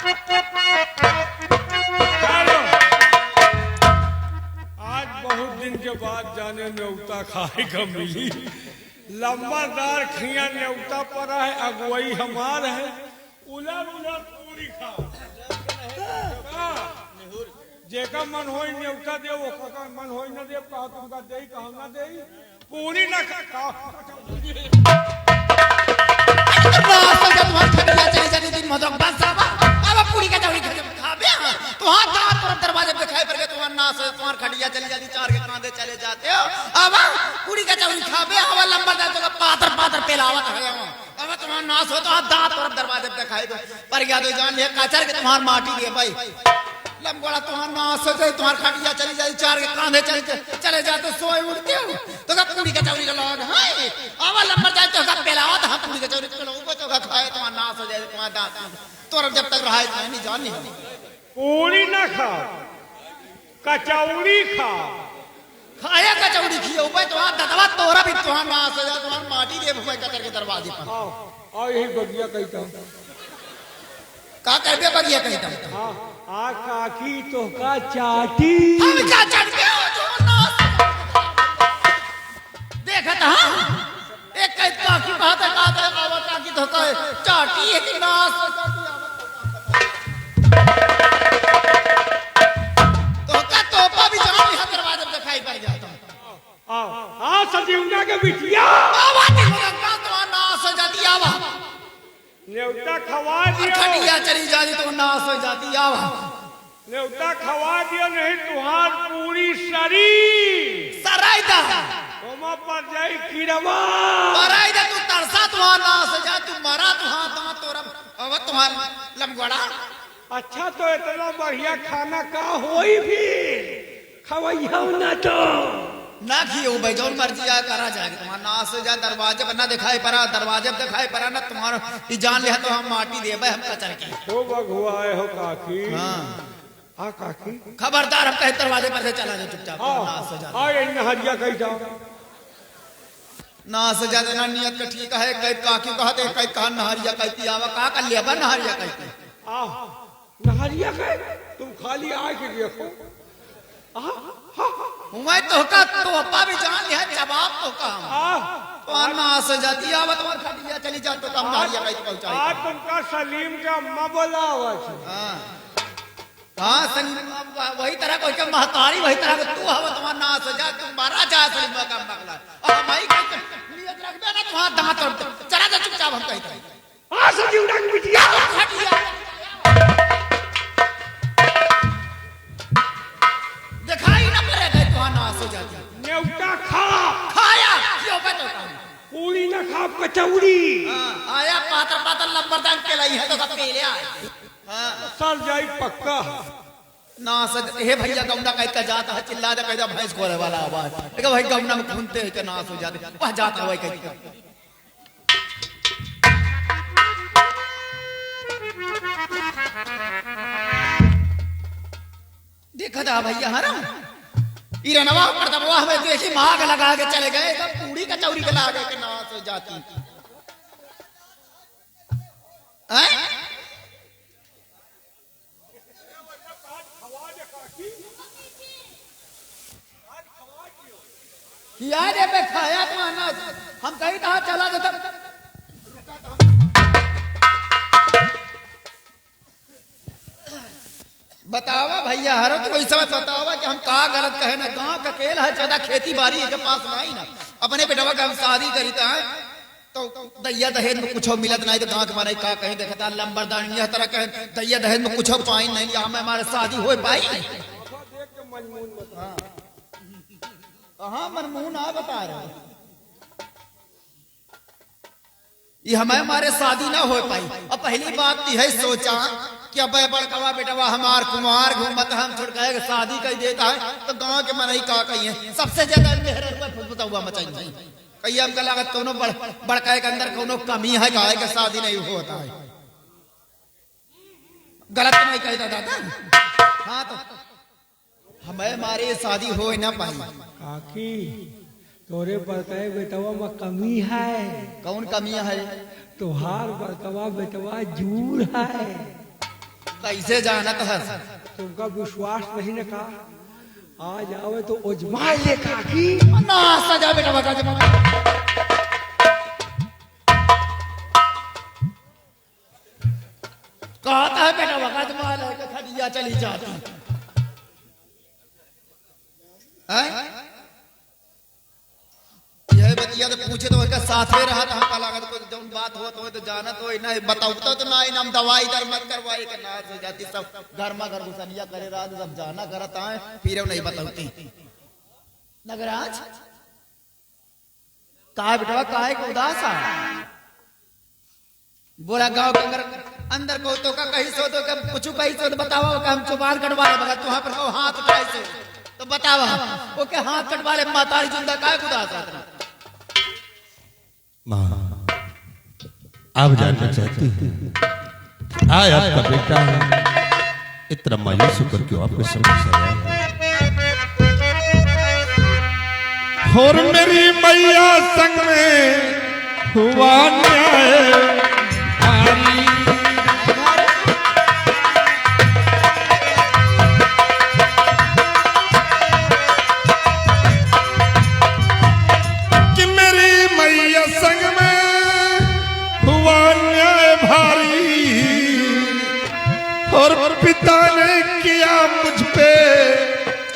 आज बहुत दिन के बाद जाने न्योता खाए का मिली। लंबादार खिया न्योता पर है, अगुवाई हमार है। उलट उलट पूरी खा जेका मन हो न्योता दे, वो का मन हो न दे, कहा तुमका दे कहा न दे, पूरी न खा पूरी का चौड़ी खाबे तुहां दांत पर दरवाजे पे खाए पर तुहां नास तुम्हार खटिया चली जाती, चार के कांधे चले जाते हो। अब पूरी का चौड़ी खाबे हवा लंबा जाए तो पातर पातर पेलावत है। अब तुम्हार नास हो तो दांत पर दरवाजे पे खाए पर गया तो जान ले काचर के तुम्हार माटी दे भाई लंबड़ा तुम्हार नास हो जाए, तुम्हार खटिया चली जाती, चार के कांधे चले जाते, सोए उठते हो तो का पूरी का चौड़ी का लौट है। अब लंबा जाए तो का पेलावत है, पूरी का चौड़ी तो का खाए तुम्हार नास हो जाए, तुम्हार दांत तो जब तक रहा है नहीं जान नहीं। पूरी न खा कचौड़ी खा खाया कचौड़ी खियो भाई तुम्हारा दतवा तोरा भी तुम्हारा नाश हो जाए, तुम्हारा माटी दे भाई कचर के दरवाजे पर। आओ यही बगिया कहता हूँ का करबे बगिया कहता हूँ। हाँ आ काकी तो का चाटी हम क्या चढ़ के हो जो नाश देखत हां एक कह काकी बात है बाबा काकी तो कहे चाटी है कि नाश तो का तोपा भी जान यहां दरवाजे पे दिखाई पड़ जाता हूं। हाँ सजीवना के बिटिया बाबा देखो का तो नाश हो जाती आवा न्योता खवा दियो, खटिया चली जाती तो नाश हो जाती आवा न्योता खवा दियो, नहीं तुहार पूरी शरीर सरायदा ओमा पर जाई कीड़वा सरायदा तू तरसा तुहार नाश हो जा, तू मरा तुहार तोरा अब तुहार लमगड़ा। अच्छा तो इतना बढ़िया खाना का होई भी खवैया ना तो ना खियो भाई जो मर्जी आ करा जाएगा, तुम्हारा नाश हो जा, दरवाजे पर ना दिखाई पड़ा, दरवाजे पर दिखाई पड़ा ना तुम्हारा ये जान लिया तो हम माटी दे भाई हम कचर के तो बगुआए हो काकी। हाँ हाँ काकी खबरदार हम कहे दरवाजे पर से चला जाए चुपचाप नाश हो जा। हाँ ये नहरिया कही जाओ नाश हो जाते ना नियत का ठीक है, कई काकी कहते कई कहा नहरिया कहती आवा कहा कर लिया नहरिया कहती नहरिया कहे तुम खाली आके देखो। मैं तो का तोपा भी जान लिया जवाब तो का तो नाश हो जाती आवा तुम्हार खटिया चली जा तो कम नहरिया कहती पहुंचाई। आज तुमका सलीम का अम्मा बोला हुआ हाँ हाँ सलीम वही तरह कोई का महतारी वही तरह तू हवा तुम्हार नाश हो जा, तुम मारा जा सलीम का बगला और भाई नियत रखबे ना तुम्हार दांत चला जा चुपचाप हम कहते हाँ सजीवना की बिटिया खटिया दिखाई ना पड़ेगा तुम्हार नाश हो जाती। न्योता खा खाया क्यों बता पूरी न खा कचौड़ी आया पातर पातर लंबरदार के लाई है तो सब पेले आए सर जाई पक्का ना सज हे भैया गौना कह के जाता है चिल्ला दे कहता भैंस खोले वाला आवाज देखो भाई गौना में घूमते हैं के नाश हो जाते वह जाता है कहती देखा था भैया हरा इरनवा पर दबवा में देखी माग लगा के चले गए तब पूरी कचौरी के लागे के नाश हो जाती हैं। यार ये पे खाया तो अनाज हम कहीं कहाँ चला जाता बतावा भैया हरो तो कोई समझ बतावा कि हम कहा गलत कहे ना गांव का खेल है ज्यादा खेती बाड़ी के पास नहीं ना अपने बेटवा का हम शादी करीता है तो दैया दहेज में कुछ मिलत नहीं तो गांव के मारे का कहीं देखता लंबरदार यह तरह कहे दैया दहेज में कुछ पाई नहीं हमें हमारे शादी हो पाई कहाँ मनमोहन आ बता रहे ये हमारे शादी ना हो पाई। और पहली बात यही सोचा कि अब बड़कवा बेटवा हमार कुमार घूमत हम छोड़ के शादी कर देता है तो गांव के मन ही का कही सबसे ज्यादा मेहर हुआ मचाई कही हमका लागत कोनो बड़का के अंदर कोनो कमी है गाय के शादी नहीं होता है गलत नहीं कहता दादा। हाँ तो हमारे शादी हो ना पाई काकी तोरे बड़का बेटवा में कमी है। कौन कमी है? तोहार बड़कवा बेटवा जूर है। कैसे जानत है? तुमका विश्वास नहीं न का? आज आवे तो उजमा ले काकी। ना सजा बेटा बका जमा। कहता है बेटा बका जमा लेके खड़िया चली जाती है। यह बतिया तो पूछे तो उसका साथ में रहा था, हमका लागत कोई जौन बात हो तो जानत हो ना बताओ तो ना इनाम दवाई दर मत करवाई के नाश हो जाती सब घर में घर घुसनिया करे रात सब जाना करत आए फिर नहीं बताती। नगराज का बेटा काहे को उदास आ बोला गांव के अंदर को तो का कहीं सो तो कुछ कहीं सो तो बताओ का हम चुबान कटवा ले मगर तुहां पर हाथ उठाए से तो बतावा वो के हाथ कटवा ले मातारी जिंदा काहे को उदास आ? माँ आप जानना चाहती हैं आए आपका बेटा इतना मायूस होकर क्यों आपके सामने आया? और मेरी मैया संग में हुआ न्याय कि मेरी मैया संग में हुआ न्याय भारी और पिता ने किया मुझ पे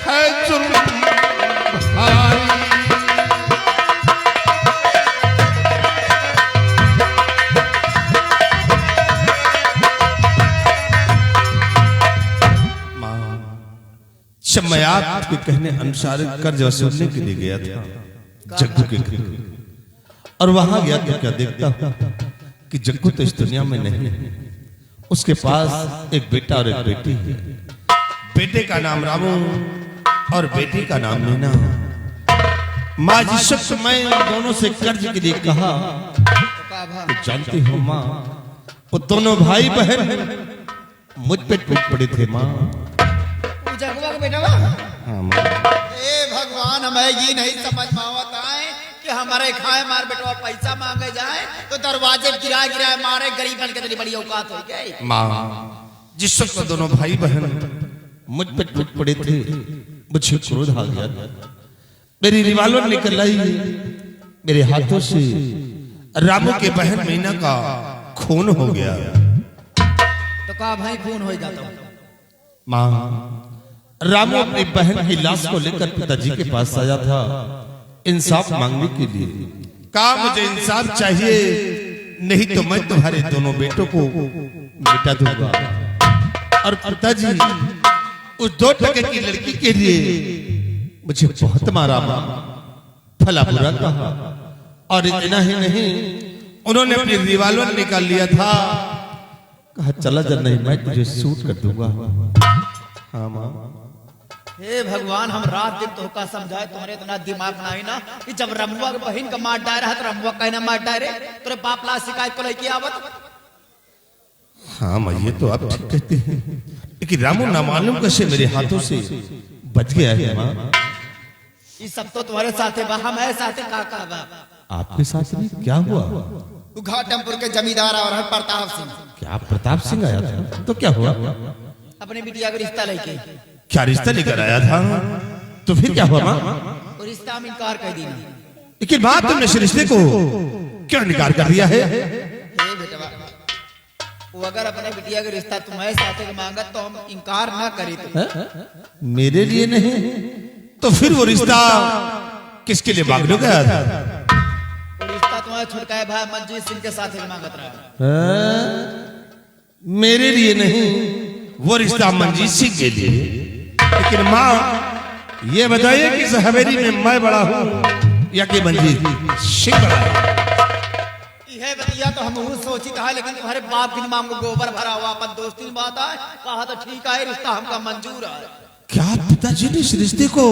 है जुल्म भारी। जब मैं आपके कहने अनुसार कर्ज वसूलने के लिए गया था जग्गू के घर और वहां गया तो क्या देखता हूं कि जग्गू तो इस दुनिया में नहीं है, उसके पास एक बेटा और एक बेटी है। बेटे का नाम रामू और बेटी का नाम मीना। माँ जिस वक्त मैं दोनों से कर्ज के लिए कहा तो जानती हो माँ वो दोनों भाई बहन मुझ पे टूट पड़े थे माँ। जगवा के बेटा ए भगवान हमें ये नहीं समझ पावत है कि हमारे खाए मार बेटवा पैसा मांगे जाए तो दरवाजे गिरा मारे गरीब बन के तेरी बड़ी औकात हो गई। माँ जिस वक्त दोनों भाई बहन मुझ पे टूट पड़े थे मुझे क्रोध आ गया, मेरी रिवाल्वर निकल आई, मेरे हाथों से रामू के बहन मीना का खून हो गया। तो कहा भाई खून हो जाता। माँ रामू अपनी बहन की लाश को लेकर पिताजी के पास आया था इंसाफ मांगने के लिए। कहा मुझे इंसाफ चाहिए नहीं तो मैं तुम्हारे दोनों बेटों को मिटा दूंगा। और पिताजी उस 2 टके की लड़की के लिए मुझे बहुत मारा माँ, भला बुरा कहा। और इतना ही नहीं उन्होंने अपनी रिवाल्वर निकाल लिया था, कहा चला जा नहीं मैं तुझे शूट कर दूंगा। हाँ माँ। हे भगवान हम रात दिन तो का समझाए तुम्हारे इतना दिमाग नहीं ना कि जब रमुआ के बहन का मार डायरा है तो रमुआ कहना मार डायरे तेरे बाप ला शिकायत को लेके आवत। हाँ मैं ये तो आप ठीक कहते हैं लेकिन रामू नामालूम कैसे मेरे हाथों से बच गया है माँ। ये सब तो तुम्हारे साथ है हम है साथ काका बा। आपके साथ भी क्या हुआ? घाटमपुर के जमींदार और प्रताप सिंह। क्या प्रताप सिंह आया था तो क्या हुआ? अपने बिटिया का रिश्ता लेके। क्या रिश्ता लेकर आया था? तो फिर क्या हुआ माँ? तो रिश्ता में इनकार कर दी। लेकिन बात तुमने इस रिश्ते को क्यों इनकार कर दिया है? बेटा वो अगर अपने बिटिया का रिश्ता तुम्हारे साथ मांगा तो हम इनकार ना करें। तो मेरे लिए नहीं तो फिर वो रिश्ता किसके लिए मांगने गया था? रिश्ता तुम्हारे छुटकाए भाई मंजीत सिंह के साथ मांगत रहा। मेरे लिए नहीं वो रिश्ता मंजीत सिंह के लिए। लेकिन माँ ये बताइए कि इस हवेली में मैं बड़ा हूँ या कि मंजीत सिंह बड़ा है? यह बतिया तो हम सोची था लेकिन तुम्हारे बाप के दिमाग में गोबर भरा हुआ अपन दोस्ती में बात है कहा तो ठीक है रिश्ता हमका मंजूर है। क्या पिताजी ने इस रिश्ते को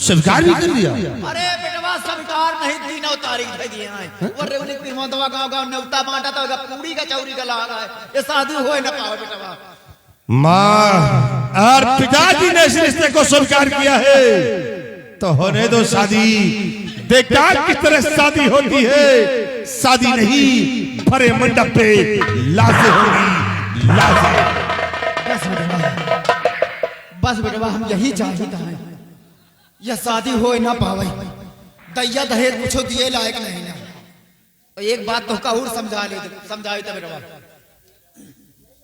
स्वीकार भी कर लिया? अरे बेटवा स्वीकार नहीं 3 तारीख दे दिए हैं और रेवली पिरमोदवा गांव न्योता बांटा तो पूरी का चौरी का लाग है ये शादी हो ना पाओ बेटवा। माँ और पिताजी ने इस रिश्ते को स्वीकार किया है तो होने दो शादी। देखा किस तरह शादी होती है, शादी नहीं भरे मंडप पे लाशें होगी लाशें। बस बेटवा हम यही चाहते हैं, यह शादी हो ना पावे, दैया दहेज कुछ दिए लायक नहीं ना। और एक बात तो कहूर समझाए तो बेटवा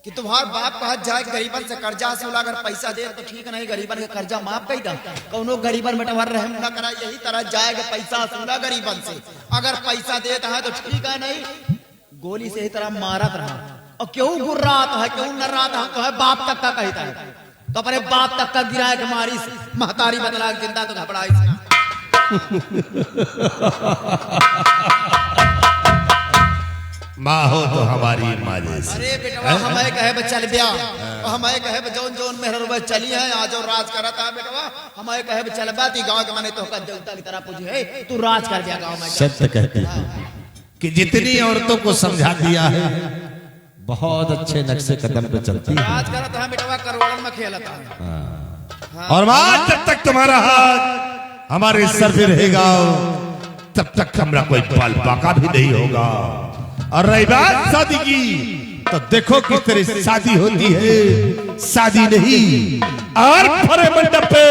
कि तुम्हार बाप कहा जाए गरीबन से कर्जा से अगर पैसा दे तो ठीक नहीं, गरीबन के कर्जा माफ कर दा, कौनो गरीबन बेटवा रहम ना करा, यही तरह जाएगा पैसा सूला गरीबन से, अगर पैसा देता है तो ठीक है, नहीं गोली से ही तरह मारत रहा। और क्यों गुर्रात है, क्यों नर्रात है, तो है बाप तक का कहता है, तो अपने बाप तक का गिराए के मारी महतारी बदला जिंदा तो घबराई। माँ हो तो हमारी माँ जैसी। अरे बेटवा हमें कहे चल ब्या, हमें कहे जौन जौन मेहर चली है आज और राज करता है बेटवा, हमें कहे चल बा ती गांव के माने तो का देवता की तरह पूछे है, तू राज कर दिया गांव में। सत्य कहते हैं कि जितनी औरतों को समझा दिया है बहुत अच्छे नक्शे कदम पे चलती है, राज करता है बेटवा, करोड़ों में खेलता है। और माँ जब तक तुम्हारा हाथ हमारे सर पे रहेगा तब तक हमारा कोई बाल बाका भी नहीं होगा। और रही बात शादी की तो देखो किस तरह से शादी होती है, शादी नहीं और भरे मंडप पे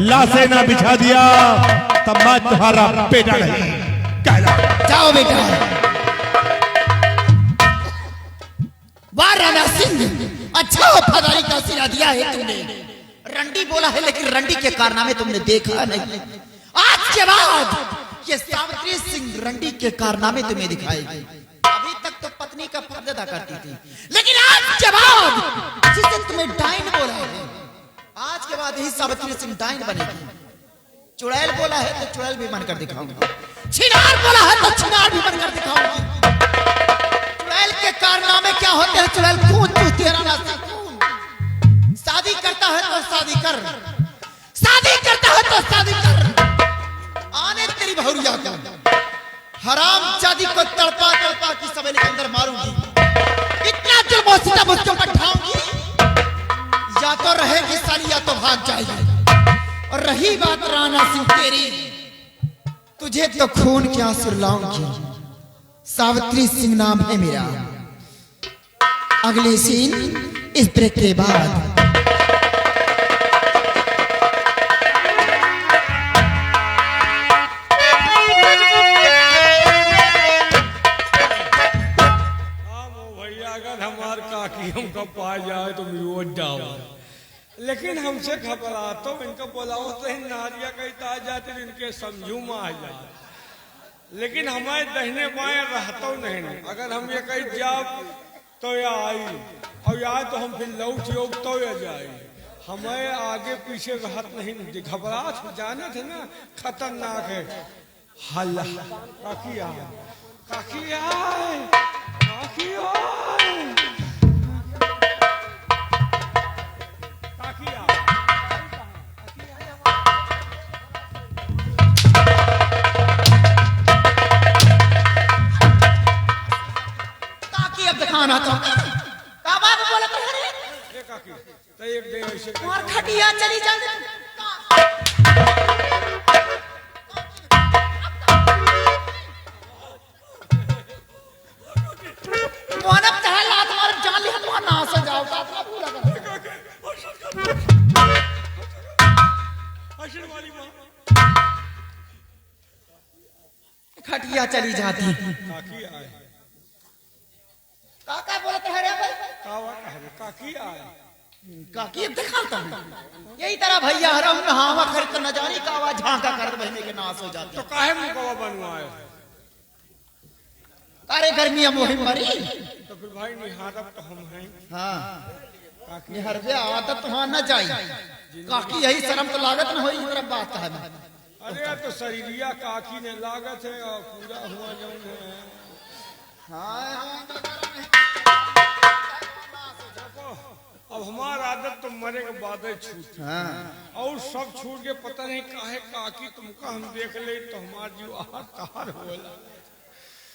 लाशें ना बिछा दिया तब मैं तुम्हारा बेटा नहीं कहला। जाओ बेटा। वाह राणा सिंह, अच्छा वफादारी का सिरा दिया है तुमने, रंडी बोला है लेकिन रंडी के कारनामे तुमने देखा नहीं। आज के बाद ये सावित्री सिंह रंडी के कारनामे तुम्हें दिखाएगी। अभी तक तो पत्नी का फर्ज अदा करती थी, लेकिन आज के बाद जिस दिन तुम्हें डाइन बोला है, आज के बाद ही सावित्री सिंह डाइन बनेगी। चुड़ैल बोला है तो चुड़ैल भी बनकर दिखाऊंगा, छिनार बोला है तो छिनार भी बनकर दिखाऊंगा। चुड़ैल के कारनामे क्या होते हैं? चुड़ैल खून चूसती है राणा सिंह, खून। शादी करता है तो शादी कर, शादी करता है तो शादी कर। आने तेरी बहुरिया को हराम जादी को तड़पा तड़पा की सवेरे के अंदर मारूंगी, इतना जुल्म और सितम उसके ऊपर ढाऊंगी, या तो रहेगी साली या तो भाग जाएगी। और रही बात राणा सिंह तेरी, तुझे तो खून क्या सुरलाऊंगी। सावित्री सिंह नाम है मेरा। अगले सीन इस ब्रेक के बाद। हमको पा जाए तो विरोध जाओ, लेकिन हमसे घबरा तो इनको बुलाओ तो नारिया कहता आ जाते इनके समझू में आ जाए, लेकिन हमारे दहने बाएं रहता नहीं। अगर हम ये कहीं जाओ तो या आई और या तो हम फिर लौट योग तो या जाए, हमें आगे पीछे रहत नहीं। घबराहट जाने थे ना खतरनाक है। हल्ला काकी आए, काकी आए, काकी आए, दिखाना तो बाबा को बोला तो अरे काकी तो एक दिन ऐसे और खटिया चली जा। मोहनब चहला तुम्हारे जान लिया तो ना से जाओ का अपना पूरा कर। आशीर्वाद वाली मां खटिया चली जाती। काकी आए, काका बोलते हैं रे भाई, काकी आए, काकी दिखाता हूं यही तरह भैया हरम नहावा खरीद कर न जानी का आवाज झांका कर बहने के नाश हो जाते। तो काहे मुकवा बनवाए? अरे गर्मी अब वही मरी तो फिर भाई निहारब तो हम हैं। हाँ काकी हर वे आदत वहां न जाई, काकी यही शर्म तो लागत न होई तरफ बात है। अरे तो शरीरिया काकी ने लागत है और पूरा हुआ जौन है। अब हमारा आदत तो मरे के बाद छूट और सब छूट के पता नहीं काहे काकी तुमका हम देख ले तो हमार जीव आहर तहार होला।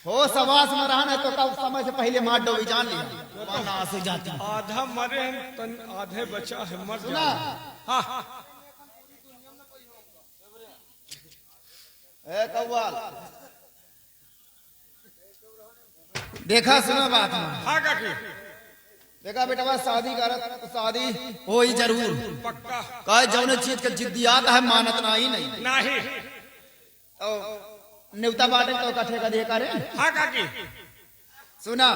हो सवास में रहना तो कब समय से पहले मार डोबी जान लिया से जाती। आधा मरे हम तन आधे बचा है मर सुना। हाँ ए कव्वाल देखा सुना बात। हाँ काकी देखा बेटवा शादी करत शादी हो ही जरूर पक्का कहे जौन चीज के जिद्दियात है मानत ना ही नहीं नहीं। तो न्योता बांटे तो का ठेका दे करे हाँ काकी सुना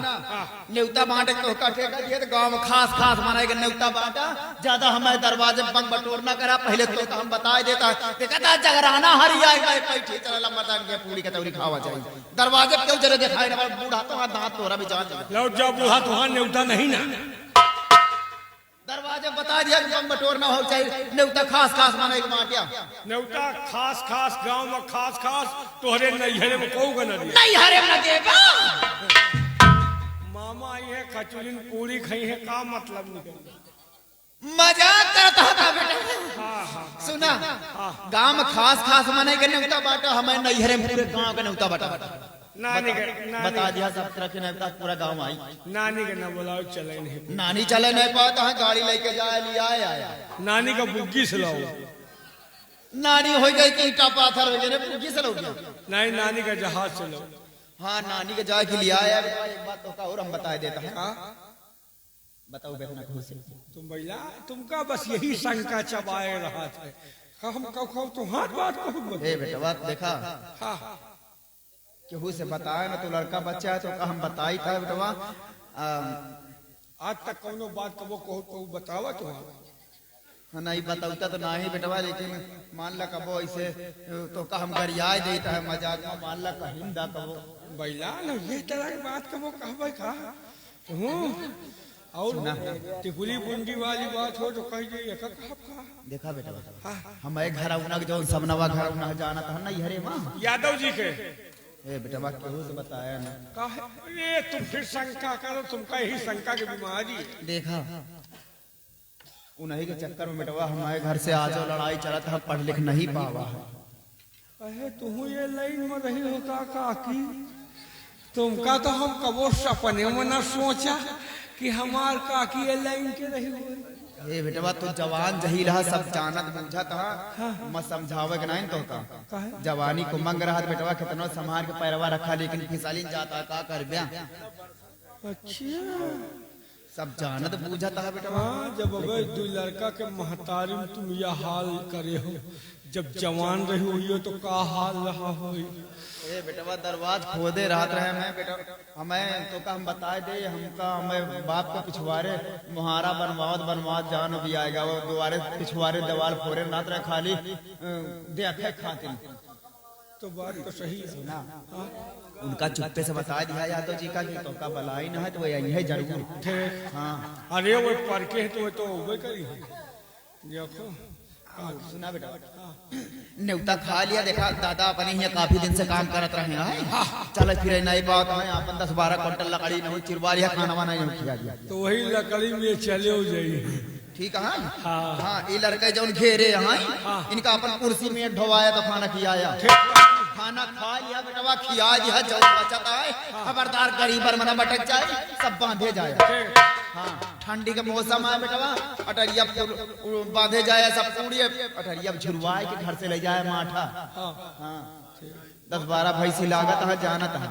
न्योता बांटे तो का ठेका दिए तो गांव में खास खास मनाएगा न्योता बांटा ज्यादा हमारे दरवाजे बंग बटोर ना करा पहले तो हम बता देता कहता जगराना हरिया बैठे चला मर्दान के पूरी कचौरी खावा चाहिए दरवाजे क्यों जरे दिखाई ना बूढ़ा तो दांत तोरा भी जान लो जब बूढ़ा तुहार न्योता नहीं ना दरवाजे बता दिया कि बंग बटोर ना हो चाहिए न्योता खास खास मनाएगा बांटिया न्योता खास खास गांव में खास खास तोहरे नैहरे में कहूँगा ना दिया नहीं हरे ना देगा मामा आई है कचौरी पूरी खाई है का मतलब निकल मजाक करता था बेटा हाँ हाँ सुना गांव में खास खास मनाएगा न्योता बांटा हमें नैहरे में पूरे गांव का न्योता बांटा नानी के बता दिया सब तरह के न्योता पूरा गांव आई नानी के ना बुलाओ चले नहीं नानी चले नहीं पाता है गाड़ी लेके जाए लिया आया नानी का बुग्गी से लाओ नानी हो गई कि ईटा पाथर हो गए पुगी से लोग नहीं नानी का जहाज से लाओ हाँ नानी के जाए के लिया आया एक बात तो का और हम बता देता है बताओ बेटा खुश तुम भैया तुमका बस यही शंका चबाए रहा था हम कहो तुम्हार बात कहूँ ए बेटा बात देखा हाँ केहू से बताए ना तो लड़का बच्चा है तो का हम बताई था बेटवा आज तक कोनो बात कबो कहू बतावा तुम्हारा नहीं बताऊता तो नहीं बेटवा लेकिन मान ला कबो ऐसे तो का हम गरियाए देता है मजाक में मान ला कहीं दा कबो भैया ना ये तरह की बात कबो कहबे का और टिकुली बुंदी वाली बात हो तो कह दे का देखा बेटा हमारे घर उना जो सब नवा घर उना जाना था ना हरे मां यादव जी के ए बेटा बात केहू से बताया ना अरे तुम फिर शंका करो तुमका यही शंका की बीमारी देखा उन्हीं के चक्कर में बेटवा हमारे घर से आज लड़ाई चला था पढ़ लिख नहीं पावा है अरे तुम ये लाइन में रही होता काकी तुमका तो हम कबो सपने में न सोचा कि हमार काकी ये लाइन के रही हो ए बेटवा तो जवान जही रहा सब जानत बुझा था मत समझावे के नहीं तो का जवानी को मंग रहा बेटवा कितना संभाल के पैरवा रखा लेकिन फिसलिन जाता का कर ब्या अच्छा सब जानत बूझा था बेटवा जब अबे दू लड़का के महतारी में तुम यह हाल करे हो जब जवान रही हुई तो का हाल रहा हो ए बेटवा दरवाज खोदे रात रहे मैं बेटा हमें तो का हम बताए दे हमका हमें बाप का पिछवारे मुहारा बनवाद जान भी आएगा वो दोबारे पिछवारे दीवार फोरे नात रहे खाली देखे खातिर तो बात तो सही है ना उनका चुप्पे से बता दिया यादव जी का कि तो का बलाई ना है तो यही है जरूर हाँ अरे वो पढ़ के तो वो करी देखो सुना बेटा न्योता खा लिया देखा दादा अपने यहाँ काफी दिन से काम करत रहे हैं चल फिर नई बात है अपन 10-12 क्विंटल लकड़ी नहीं चिरवा लिया खाना वाना नहीं खिला दिया तो वही लकड़ी में चले हो जाइए ठीक है हाँ ये लड़के जो घेरे हैं इनका अपन कुर्सी में ढोवाया तो खाना खिलाया खाना खा लिया बेटवा खिया दिया जो बचता है खबरदार गरीब मना भटक जाए सब बांधे जाए हाँ ठंडी का मौसम है बेटवा अटरिया बांधे जाए सब पूरी अटरिया झुरवाए के घर से ले जाए माठा हाँ 10-12 भैंसी लागत है जाना था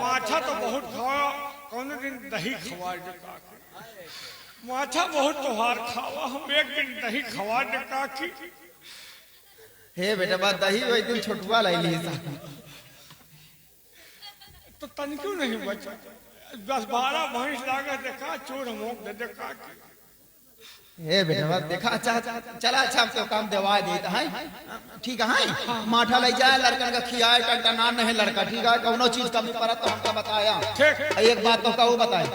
माठा तो बहुत खावा कौन दिन दही खवा दे माठा बहुत त्योहार खावा हम एक दिन दही खवा दे काकी हे बेटा बात दही वो एक दिन छोटुआ लाई ली तो तन क्यों नहीं बचा 10-12 भैंस लागे देखा चोर मोक दे देखा हे बेटा बात देखा अच्छा चला अच्छा तो काम देवा देता है ठीक है माठा ले जाए लड़कन का खियाए टंटना नहीं लड़का ठीक है कौनो चीज कमी पड़ा तो हमका बताया एक बात तो कहू बताए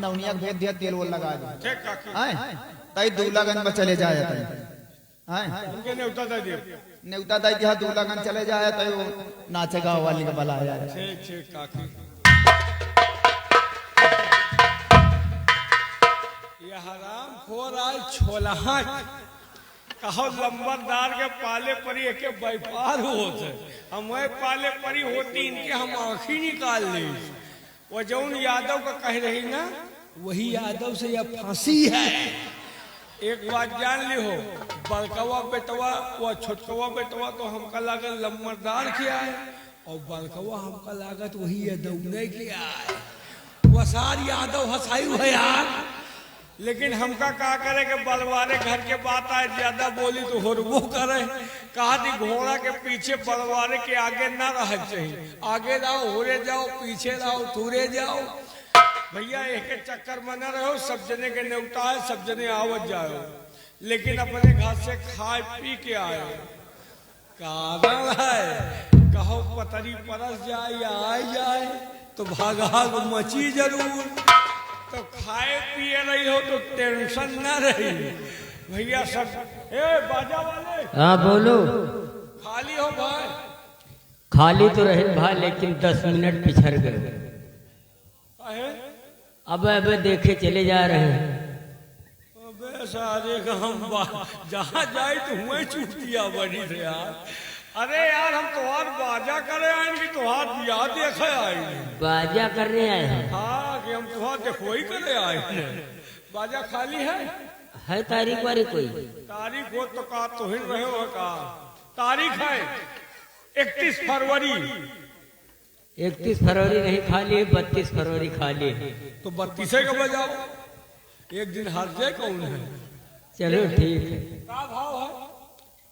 नवनिया भेज दिया तेल वो लगा दे तई दूल्हागंज में चले जाए न्योता दे दिया दूल्हागंज चले जाए तो नाचे गाँव वाली का बुलाया हराम खोर आल छोलहा कहो लंबरदार के पाले परी एक व्यापार होते हमें पाले परी होती इनके हम आँखी निकाल ली वो जौन यादव का कह रही ना वही यादव से यह फांसी है एक बात जान ली हो बड़कवा बेटवा व छोटकवा बेटवा तो हमका लागत लंबरदार किया है और बड़कवा हमका लागत वही यादव ने किया है वह कसार यादव हंसाई है यार, लेकिन हमका का करे कि बलवारे घर के बात आए, ज्यादा बोली तो होरबो करे। कहा थी घोड़ा के पीछे बलवारे के आगे ना रह चाहिए, आगे जाओ होरे जाओ, पीछे जाओ थूरे जाओ। भैया एक चक्कर में न रहो, सब जने के न्योता है, सब जने आवत जाओ, लेकिन अपने घर से खाए पी के आए। कारण है कहो पतरी परस जाए या आ जाए तो भाग मची जरूर, तो खाए पिए रही हो तो टेंशन न रही। भैया सब बाजा वाले, हाँ बोलो। खाली हो भाई? खाली तो रहे भाई, लेकिन 10 मिनट पिछड़ गए। अब देखे चले जा रहे हैं। अबे सारे हम जहाँ जाए तो हुए चूतिया बनी थे यार। अरे यार हम तुम्हार बाजा करे आएंगे, तुम्हार बियाह देखे आएंगे। बाजा करने आए हैं? हाँ कि हम तुम्हार देखो ही करे आए हैं। बाजा खाली है तारीख वारी कोई? तारीख हो तो का तो हिल रहे हो का? तारीख है 31 फरवरी। 31 फरवरी नहीं खाली है, 32 फरवरी खाली है। तो 32 का बजाओ, एक दिन हार जाए कौन है। चलो ठीक है। क्या भाव है?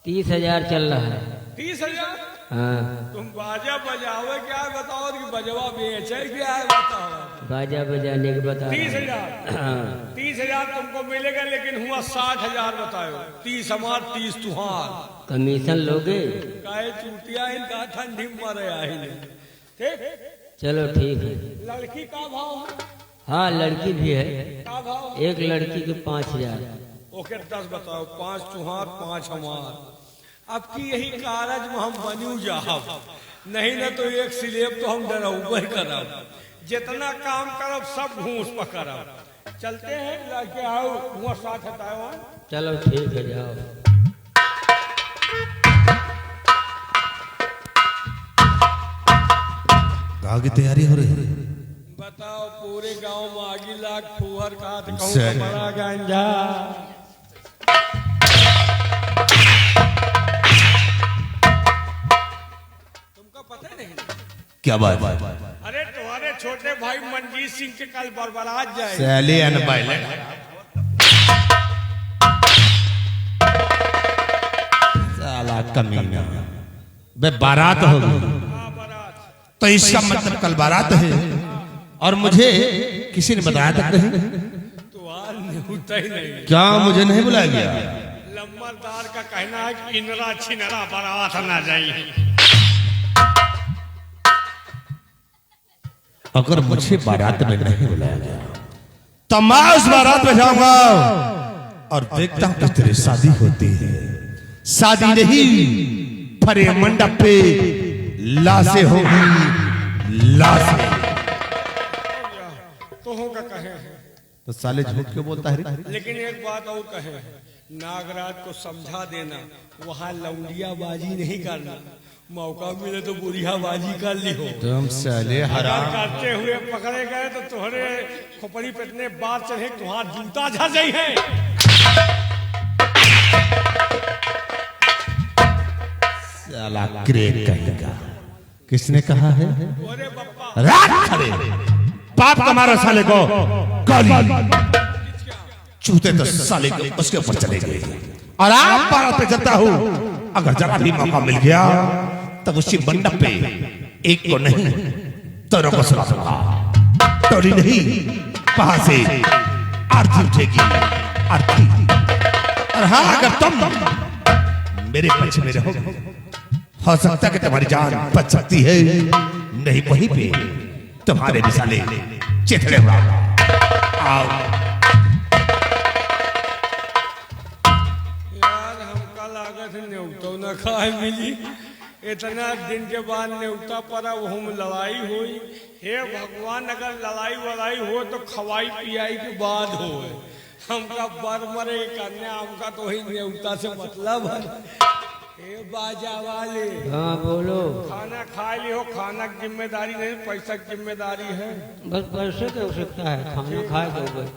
30,000 चल रहा है। 30,000? हाँ। तुम बाजा बजाओ क्या है बताओ, कि बजवा बेचे क्या है बताओ। बाजा बजाने के बता। 30,000? हाँ। 30,000 तुमको मिलेगा, लेकिन हुआ 60,000 बताओ। 30 हमार 30 तुहार। कमीशन लोगे? काहे चूतिया इनका ठंडी मरे आई ने। ठीक, चलो ठीक है। लड़की का भाव है? हाँ लड़की भी है। का भाव? एक लड़की के 5,000। ओके 10 बताओ, 5 तुहार 5 हमार। अब की यही कारज में हम बनू जाहब, नहीं न तो एक स्लेब तो हम डरौबे करब। जितना काम करब सब घूस पकड़ब। चलते हैं लड़के आओ, हुआ साथ हटाओ। चलो ठीक है जाओ। आगे तैयारी हो रही है। बताओ पूरे गांव में आगी लाग फुहर का सही। बड़ा गंजा। तुमको पता नहीं? क्या बात? अरे तुम्हारे छोटे भाई मनजीत सिंह के कल बरबरात जाए। सैली एंड बाइलेंट। साला कमीना, बे बारात होगी तो इसका मतलब कल बारात है, और मुझे किसी ने बताया तक नहीं। तो आज होता ही नहीं। क्या मुझे नहीं बुलाया गया? लंबरदार का कहना है कि इनरा छिनरा बारात ना जाइए। अगर मुझे बारात में नहीं बुलाया गया तो मैं उस बारात में जाऊंगा और देखता हूं कि तेरी शादी होती है। शादी नहीं, फरे मंडप पे लाशें होगी, लाशें। तो होगा कहे, तो साले झूठ क्यों बोलता है? लेकिन एक बात और कहे, नागराज को समझा देना, वहाँ लौंडियाबाजी नहीं करना। मौका मिले तो बुढ़ियाबाजी कर ली हो। तुम साले हराम। करते हुए पकड़े गए तो तुम्हारे खोपड़ी पे इतने बार चढ़े, तुम्हारा जूता झड़ जाई है। साला क्रेक कहेगा। किसने कहा है? अरे बप्पा, रात खड़े पाप कमारा साले को गाली चूते तो साले को उसके ऊपर चले गए। और आप बारात पे चलता हूँ, अगर जरा भी मौका मिल गया तब उसी मंडप पे एक को नहीं दोनों को सुना दूंगा। टोली नहीं, वहां से आरती उठेगी, आरती। और हाँ, अगर तुम मेरे पक्ष में रहो, हो सकता है कि तुम्हारी जान बच सकती है, नहीं वहीं पे तुम्हारे मिसाले चिथड़े उड़ाऊंगा। आओ। यार हमका लागत न्योतो न खाए मिली। इतना दिन के बाद न्योता पड़ा, हम लड़ाई हुई। हे भगवान, अगर लड़ाई वड़ाई हो तो खवाई पियाई के बाद हो। हमका बर मरे करने, हमका तो ही न्योता से मतलब है। ए बाजा वाले, हाँ बोलो। खाना खा लियो, खाना की जिम्मेदारी नहीं, पैसा की जिम्मेदारी है। बस पैसे की आवश्यकता है, खाना खाए दो बस।